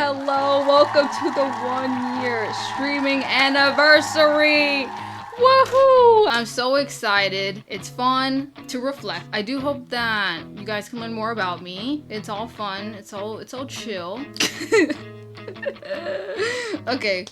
Hello, welcome to the 1-year streaming anniversary. Woohoo! I'm so excited. It's fun to reflect. I do hope that you guys can learn more about me. It's all fun. It's all chill. Okay.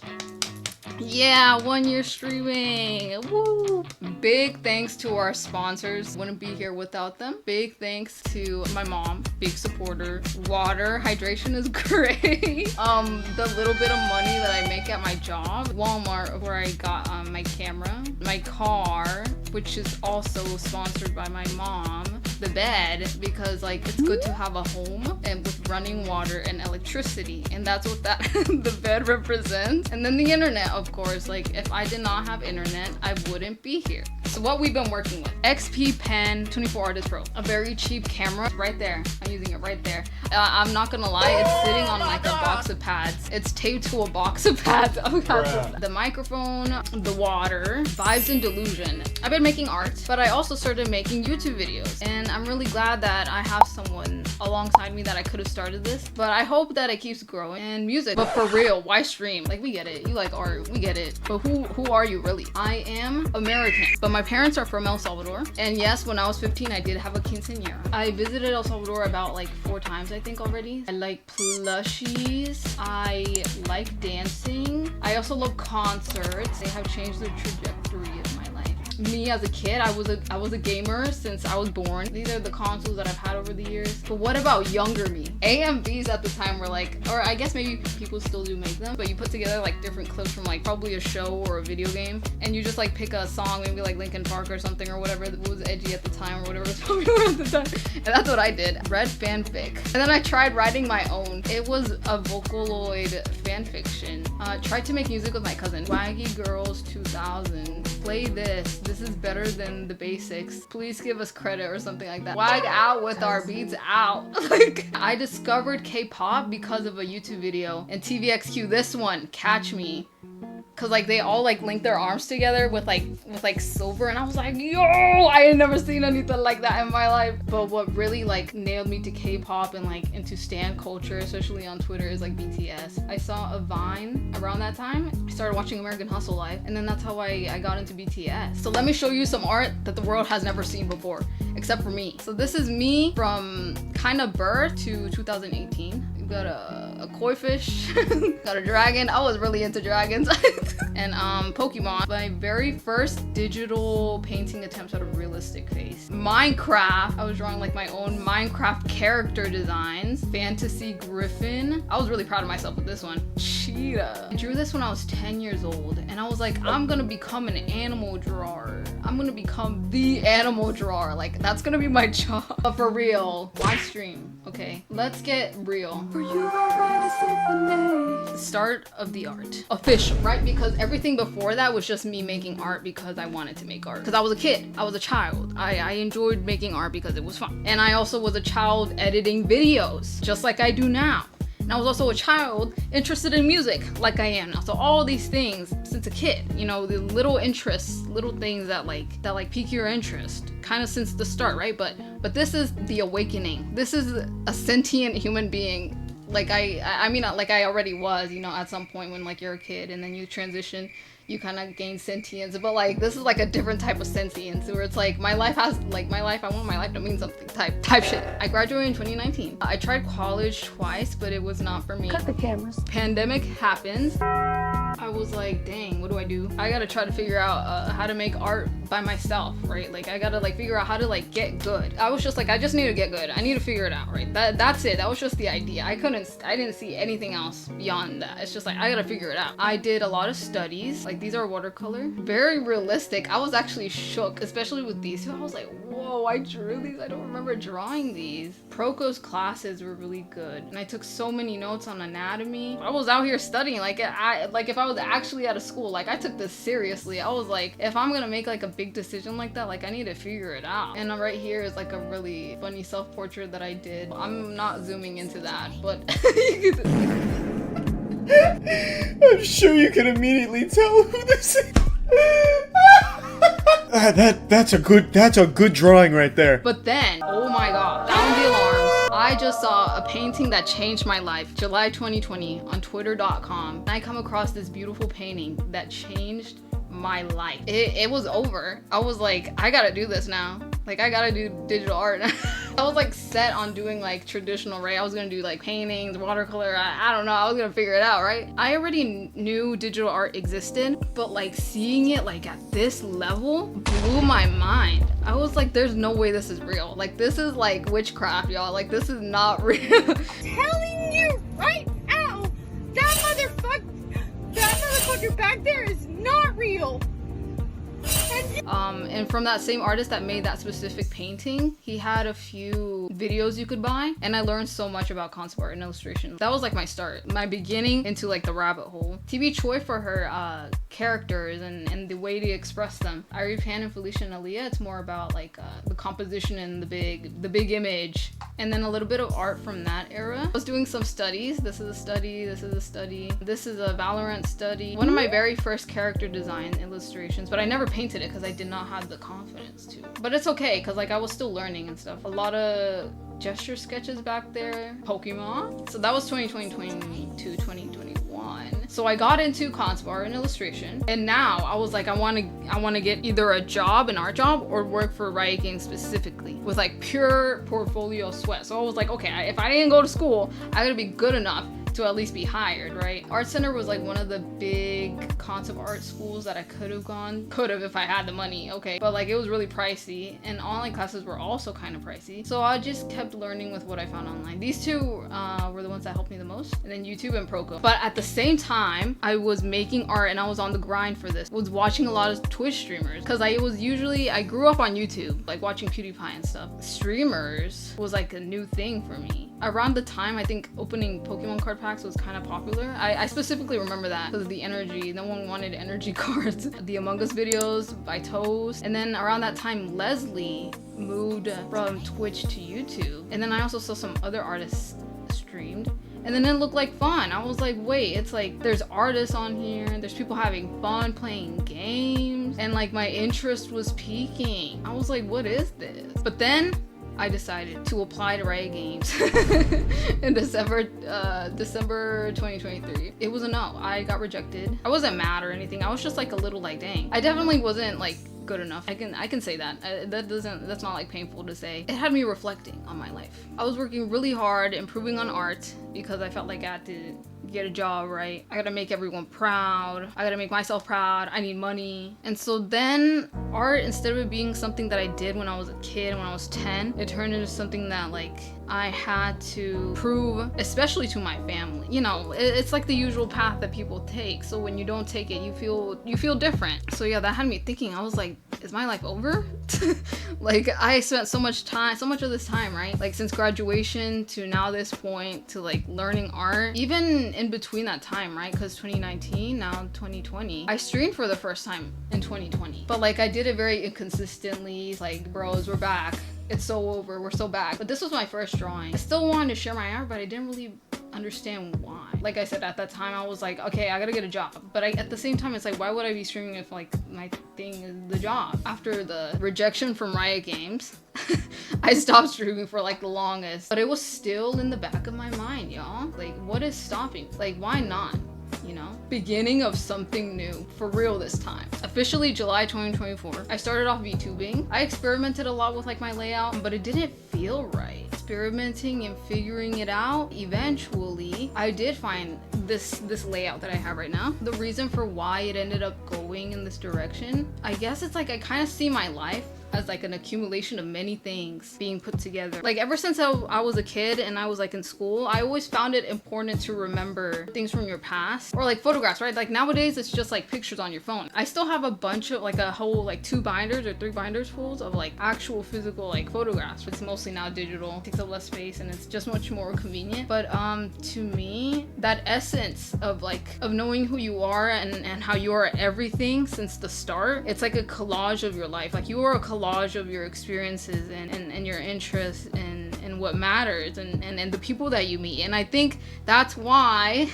Yeah, 1 year streaming. Woo! Big thanks to our sponsors. Wouldn't be here without them. Big thanks to my mom, big supporter. Water, hydration is great. The little bit of money that I make at my job, Walmart, where I got my camera, my car, which is also sponsored by my mom, the bed, because like it's good to have a home and with running water and electricity, and that's what that the bed represents. And then the internet, of course. Like if I did not have internet, I wouldn't be here. So what we've been working with, XP Pen 24 Artist Pro, a very cheap camera right there. I'm using it right there. I'm not gonna lie, it's sitting on like a box of pads. It's taped to a box of pads. Oh god. The microphone, the water, vibes and delusion. I've been making art, but I also started making YouTube videos, and I'm really glad that I have someone alongside me that I could have started this, but I hope that it keeps growing. And music, but for real, why stream? Like, we get it, you like art, we get it, but who are you really? I am American, but my parents are from El Salvador, and yes, when I was 15 I did have a quinceañera. I visited El Salvador about like 4 times I think already. I like plushies, I like dancing, I also love concerts. They have changed the trajectory of my life. Me as a kid, I was a gamer since I was born. These are the consoles that I've had over the years. But what about younger me? AMVs at the time were like, or I guess maybe people still do make them, but you put together like different clips from like probably a show or a video game, and you just like pick a song, maybe like Linkin Park or something, or whatever that was edgy at the time, or whatever was popular at the time. And that's what I did. Read fanfic. And then I tried writing my own. It was a Vocaloid fanfiction. Tried to make music with my cousin. Swaggy Girls 2000. Play this. This is better than the basics. Please give us credit or something like that. Swag out with our beats out. Like, I discovered K-pop because of a YouTube video, and TVXQ, this one, Catch Me. Cause like they all like link their arms together with like silver, and I was like, yo, I had never seen anything like that in my life. But what really like nailed me to K-pop and like into stan culture, especially on Twitter, is like BTS. I saw a Vine around that time. I started watching American Hustle Live, and then that's how I got into BTS. So let me show you some art that the world has never seen before, except for me. So this is me from kind of birth to 2018. Got a koi fish, got a dragon. I was really into dragons. And Pokemon. My very first digital painting attempt at a realistic face. Minecraft. I was drawing like my own Minecraft character designs. Fantasy Griffin. I was really proud of myself with this one. Cheetah. I drew this when I was 10 years old, and I was like, I'm gonna become an animal drawer. I'm gonna become the animal drawer. Like, that's gonna be my job. But for real, why stream? Okay, let's get real. For you, the start of the art. Official, right? Because everything before that was just me making art because I wanted to make art. Because I was a kid, I was a child. I enjoyed making art because it was fun. And I also was a child editing videos, just like I do now. And I was also a child interested in music like I am now. So all these things since a kid, you know, the little interests, little things that pique your interest kind of since the start, right? But this is the awakening. This is a sentient human being. Like I mean, like I already was, you know, at some point when like you're a kid and then you transition, you kind of gain sentience. But like this is like a different type of sentience where it's like I want my life to mean something type shit. I graduated in 2019. I tried college twice, but it was not for me. Cut the cameras. Pandemic happens. I was like, dang, what do I do? I gotta try to figure out how to make art by myself, right? Like I gotta like figure out how to like get good. I was just like, I just need to get good. I need to figure it out, right? That's it. That was just the idea. I didn't see anything else beyond that. It's just like, I gotta figure it out. I did a lot of studies. Like these are watercolor. Very realistic. I was actually shook, especially with these two. I was like, whoa, I drew these. I don't remember drawing these. Proco's classes were really good. And I took so many notes on anatomy. I was out here studying. Like if I was actually out of school, like I took this seriously. I was like, if I'm gonna make like a big decision like that, like I need to figure it out. And right here is like a really funny self-portrait that I did. I'm not zooming into that, but I'm sure you can immediately tell who this is. That's a good drawing right there. But then, oh my god, sound the alarms. I I just saw a painting that changed my life. July 2020 on twitter.com. And I come across this beautiful painting that changed my life. It was over. I was like, I gotta do this now. Like, I gotta do digital art. I was like set on doing like traditional, right? I was gonna do like paintings, watercolor, I don't know. I was gonna figure it out, right? I already knew digital art existed, but like seeing it like at this level blew my mind. I was like, there's no way this is real. Like, this is like witchcraft, y'all. Like, this is not real. Telling you right now, that motherfucker back there is not real. And from that same artist that made that specific painting, he had a few videos you could buy, and I learned so much about concept art and illustration. That was like my start, my beginning into like the rabbit hole. TB Choi for her characters and the way to express them. Irie Pan and Felicia and Aaliyah, it's more about like the composition and the big image, and then a little bit of art from that era. I was doing some studies. This is a study, this is a study, this is a Valorant study. One of my very first character design illustrations, but I never painted it because I did not have the confidence to. But it's okay, because like I was still learning and stuff. A lot of gesture sketches back there. Pokemon. So that was 2020, 2022, 2021. So I got into concept art and illustration, and now I was like, I want to get either a job, an art job, or work for Riot Games specifically with like pure portfolio sweat. So I was like, okay, if I didn't go to school, I gotta be good enough to at least be hired, right? Art Center was like one of the big concept art schools that I could have gone. Could have if I had the money, okay. But like it was really pricey, and online classes were also kind of pricey. So I just kept learning with what I found online. These two were the ones that helped me the most, and then YouTube and Proco. But at the same time, I was making art and I was on the grind for this. I was watching a lot of Twitch streamers because I grew up on YouTube, like watching PewDiePie and stuff. Streamers was like a new thing for me. Around the time I think opening Pokemon card packs was kind of popular. I specifically remember that because of the energy. No one wanted energy cards. The Among Us videos by Toast. And then around that time, Leslie moved from Twitch to YouTube. And then I also saw some other artists streamed. And then it looked like fun. I was like, wait, it's like there's artists on here, there's people having fun playing games, and like my interest was peaking. I was like, what is this? But then I decided to apply to Riot Games in December 2023. It was a no. I got rejected. I wasn't mad or anything. I was just like a little like, dang. I definitely wasn't like good enough. I can say that. That's not like painful to say. It had me reflecting on my life. I was working really hard, improving on art because I felt like I had to get a job, right? I gotta make everyone proud. I gotta make myself proud. I need money. And so then art, instead of it being something that I did when I was a kid, when I was 10, it turned into something that like I had to prove, especially to my family. You know, it's like the usual path that people take. So when you don't take it, you feel different. So yeah, that had me thinking. I was like, is my life over? Like I spent so much of this time, right? Like since graduation to now this point to like learning art, even in between that time, right? Because 2019, now 2020, I streamed for the first time in 2020. But like I did it very inconsistently. Like, bros, we're back. It's so over. We're so back. But this was my first drawing. I still wanted to share my art, but I didn't really understand why. Like I said, at that time, I was like, okay, I gotta get a job. But at the same time, it's like, why would I be streaming if like my thing is the job? After the rejection from Riot Games, I stopped streaming for like the longest. But it was still in the back of my mind, y'all. Like, what is stopping? Like, why not? You know, beginning of something new for real this time. Officially July 2024. I started off VTubing. I experimented a lot with like my layout, but it didn't feel right. Experimenting and figuring it out, eventually I did find this layout that I have right now. The reason for why it ended up going in this direction, I guess it's like I kind of see my life as like an accumulation of many things being put together. Like ever since I was a kid and I was like in school, I always found it important to remember things from your past, or like photographs, right? Like nowadays it's just like pictures on your phone. I still have a bunch of like a whole like 2 binders or 3 binders fulls of like actual physical like photographs. It's mostly now digital, it takes up less space and it's just much more convenient. But to me, that essence of knowing who you are and how you are everything since the start, it's like a collage of your life. Like you are a collage of your experiences and your interests and and what matters and the people that you meet. And I think that's why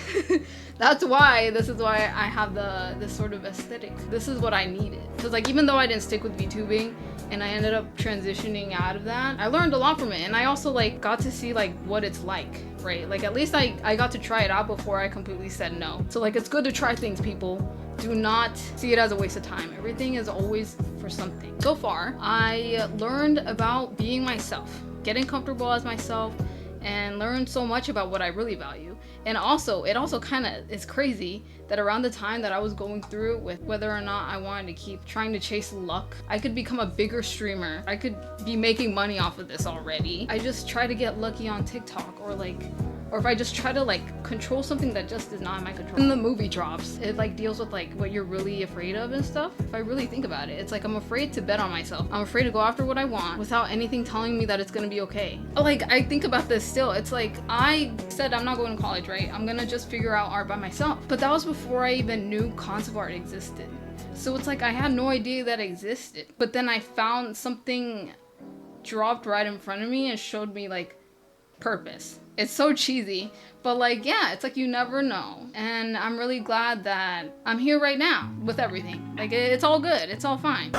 this is why I have this sort of aesthetic. This is what I needed. Because like even though I didn't stick with VTubing and I ended up transitioning out of that, I learned a lot from it. And I also like got to see like what it's like, right? Like at least I got to try it out before I completely said no. So like it's good to try things, people. Do not see it as a waste of time. Everything is always for something. So far, I learned about being myself, getting comfortable as myself, and learned so much about what I really value. And also, it also kind of is crazy that around the time that I was going through with whether or not I wanted to keep trying to chase luck, I could become a bigger streamer. I could be making money off of this already. I just try to get lucky on TikTok or if I just try to like control something that just is not in my control. When the movie drops, it like deals with like what you're really afraid of and stuff. If I really think about it, it's like I'm afraid to bet on myself. I'm afraid to go after what I want without anything telling me that it's gonna be okay. Like I think about this still. It's like I said I'm not going to college, right? I'm gonna just figure out art by myself. But that was before I even knew concept art existed. So it's like I had no idea that existed. But then I found something dropped right in front of me and showed me like purpose. It's so cheesy, but like, yeah, it's like you never know. And I'm really glad that I'm here right now with everything. Like, it's all good. It's all fine.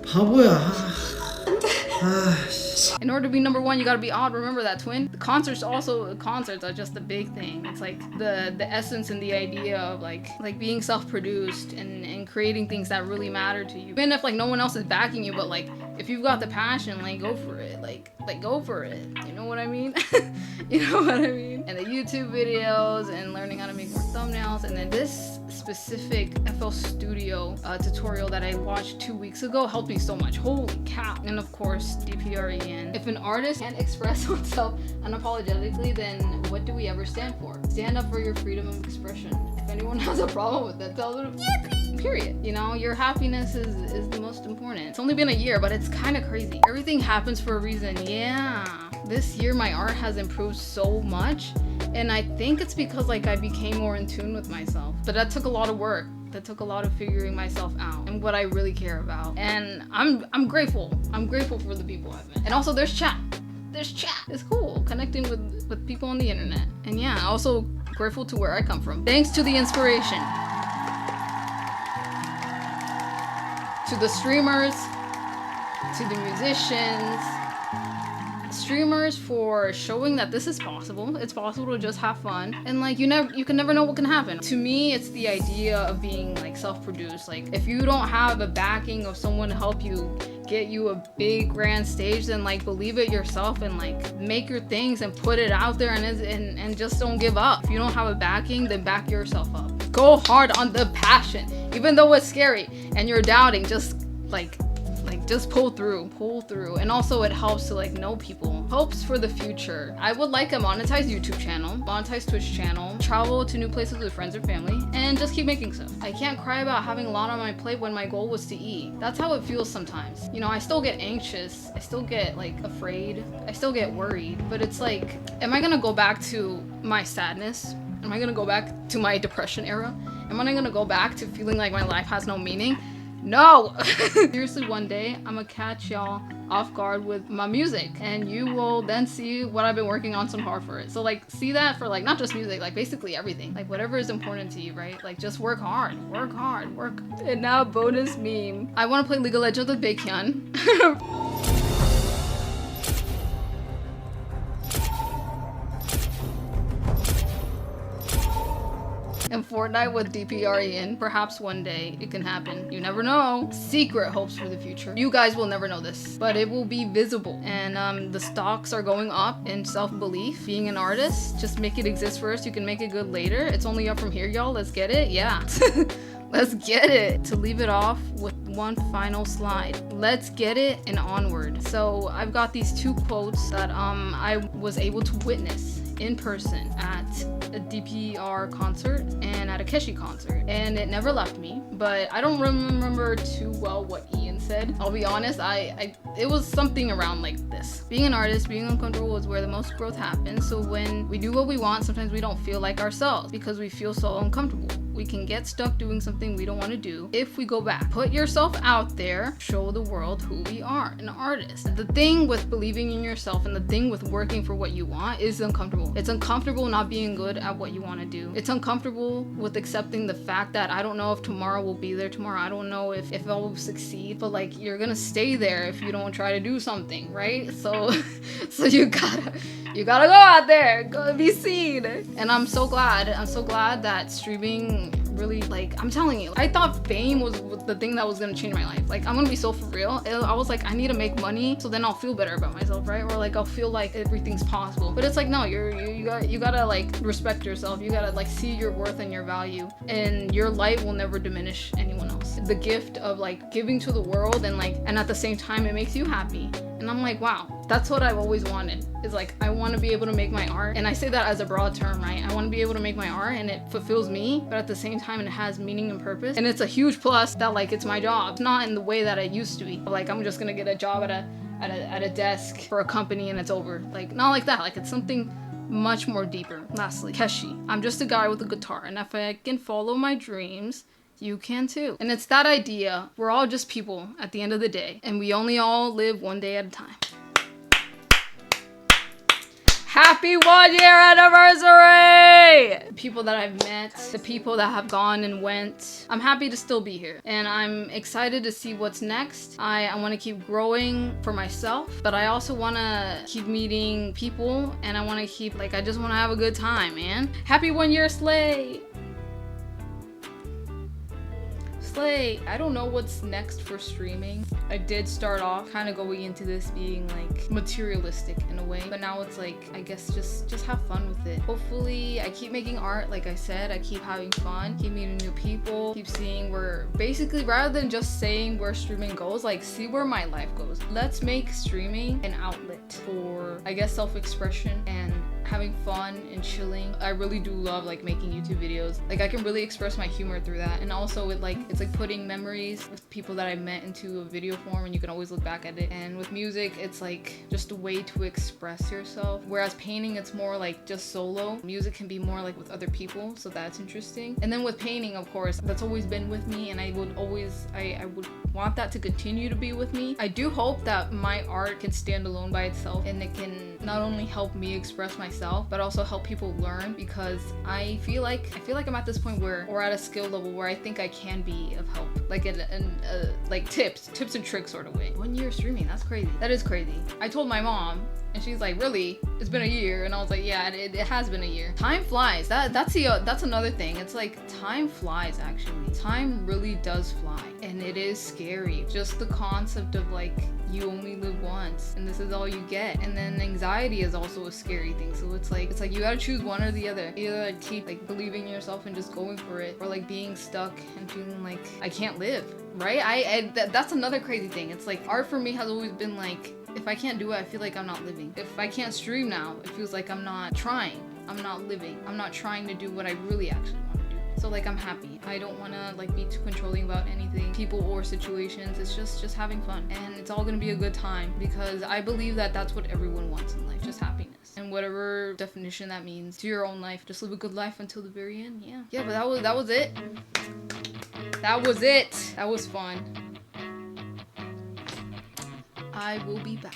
바보야. In order to be number one, you gotta be odd. Remember that, twin. The concerts are just the big thing. It's like the essence and the idea of like being self-produced and creating things that really matter to you. Even if like no one else is backing you, but like if you've got the passion, like go for it. Like go for it. You know what I mean? You know what I mean? And the YouTube videos and learning how to make more thumbnails, and then this specific FL Studio tutorial that I watched 2 weeks ago helped me so much. Holy cow. And of course, DPREN. If an artist can't express oneself unapologetically, then what do we ever stand for? Stand up for your freedom of expression. If anyone has a problem with that, tell them, yippee! Period. You know, your happiness is the most important. It's only been a year, but it's kind of crazy. Everything happens for a reason. Yeah. This year, my art has improved so much. And I think it's because like I became more in tune with myself. But that took a lot of work. That took a lot of figuring myself out and what I really care about. And I'm grateful. I'm grateful for the people I've met. And also there's chat. There's chat. It's cool connecting with people on the internet. And yeah, also grateful to where I come from. Thanks to the inspiration. To the streamers, to the musicians, streamers for showing that this is possible. It's possible to just have fun, and like you can never know what can happen. To me, it's the idea of being like self-produced. Like if you don't have a backing of someone to help you get you a big grand stage, then like believe it yourself and like make your things and put it out there and just don't give up. If you don't have a backing, then back yourself up. Go hard on the passion, even though it's scary and you're doubting. Just just pull through. And also it helps to like know people. Hopes for the future. I would like a monetized YouTube channel, monetized Twitch channel, travel to new places with friends or family, and just keep making stuff. I can't cry about having a lot on my plate when my goal was to eat. That's how it feels sometimes. You know, I still get anxious. I still get like afraid. I still get worried. But it's like, am I gonna go back to my sadness? Am I gonna go back to my depression era? Am I gonna go back to feeling like my life has no meaning? No! Seriously, one day I'm gonna catch y'all off guard with my music, and you will then see what I've been working on so hard for it. So like, see that for like not just music, like basically everything. Like whatever is important to you, right? Like just work hard. And now bonus meme. I want to play League of Legends with Baekhyun. And Fortnite with DPREN. Perhaps one day it can happen. You never know. Secret hopes for the future. You guys will never know this, but it will be visible. And the stocks are going up in self-belief. Being an artist, just make it exist first. You can make it good later. It's only up from here, y'all. Let's get it. Yeah. Let's get it. To leave it off with one final slide. Let's get it and onward. So I've got these two quotes that I was able to witness in person at a DPR concert and at a Keshi concert, and it never left me. But I don't remember too well what Ian said. I'll be honest, it was something around like this. Being an artist, being uncomfortable is where the most growth happens. So when we do what we want, sometimes we don't feel like ourselves because we feel so uncomfortable. We can get stuck doing something we don't want to do if we go back. Put yourself out there, show the world who we are, an artist. The thing with believing in yourself and the thing with working for what you want is uncomfortable. It's uncomfortable not being good at what you want to do. It's uncomfortable with accepting the fact that I don't know if tomorrow will be there tomorrow. I don't know if I will succeed, but like you're gonna stay there if you don't try to do something, right? So you gotta go out there, go be seen. And I'm so glad that streaming really, like, I'm telling you, I thought fame was the thing that was gonna change my life. Like, I'm gonna be so for real. I was like, I need to make money so then I'll feel better about myself, right? Or like I'll feel like everything's possible. But it's like, no, you gotta like respect yourself. You gotta like see your worth and your value, and your light will never diminish anyone else. The gift of like giving to the world and at the same time it makes you happy. And I'm like, wow, that's what I've always wanted. Is like, I want to be able to make my art. And I say that as a broad term, right? I want to be able to make my art and it fulfills me, but at the same time, it has meaning and purpose. And it's a huge plus that like, it's my job. It's not in the way that it used to be. Like, I'm just going to get a job at a desk for a company and it's over. Like, not like that. Like, it's something much more deeper. Lastly, Keshi. I'm just a guy with a guitar. And if I can follow my dreams, you can too. And it's that idea. We're all just people at the end of the day. And we only all live one day at a time. Happy 1 year anniversary! The people that I've met, the people that have gone and went. I'm happy to still be here. And I'm excited to see what's next. I want to keep growing for myself, but I also want to keep meeting people and I want to keep, like, I just want to have a good time, man. Happy 1 year, Slay! I don't know what's next for streaming. I did start off kind of going into this being like materialistic in a way, but now it's like, I guess just have fun with it. Hopefully I keep making art, like I said, I keep having fun, keep meeting new people, keep seeing where, basically rather than just saying where streaming goes, like see where my life goes. Let's make streaming an outlet for, I guess, self-expression and having fun and chilling. I really do love like making YouTube videos. Like I can really express my humor through that. And also it's like putting memories with people that I met into a video form and you can always look back at it. And with music, it's like just a way to express yourself. Whereas painting, it's more like just solo. Music can be more like with other people, so that's interesting. And then with painting, of course, that's always been with me and I would want that to continue to be with me. I do hope that my art can stand alone by itself and it can not only help me express myself, but also help people learn, because I feel like I'm at this point where, or at a skill level where I think I can be of help, like in like tips and tricks sort of way. 1 year streaming, that's crazy. That is crazy. I told my mom and she's like, really? It's been a year? And I was like, yeah, it has been a year. Time flies. That's another thing. It's like time flies, actually. Time really does fly. And it is scary. Just the concept of like, you only live once and this is all you get. And then anxiety is also a scary thing. So it's like you gotta choose one or the other. Either like keep like believing in yourself and just going for it, or like being stuck and feeling like I can't live, right? That's another crazy thing. It's like art for me has always been like, if I can't do it, I feel like I'm not living. If I can't stream now, it feels like I'm not trying. I'm not living. I'm not trying to do what I really actually want to do. So like I'm happy. I don't want to like be too controlling about anything, people or situations. It's just having fun, and it's all gonna be a good time, because I believe that that's what everyone wants in life, just happiness. And whatever definition that means to your own life, just live a good life until the very end. Yeah, but that was it. That was fun. I will be back.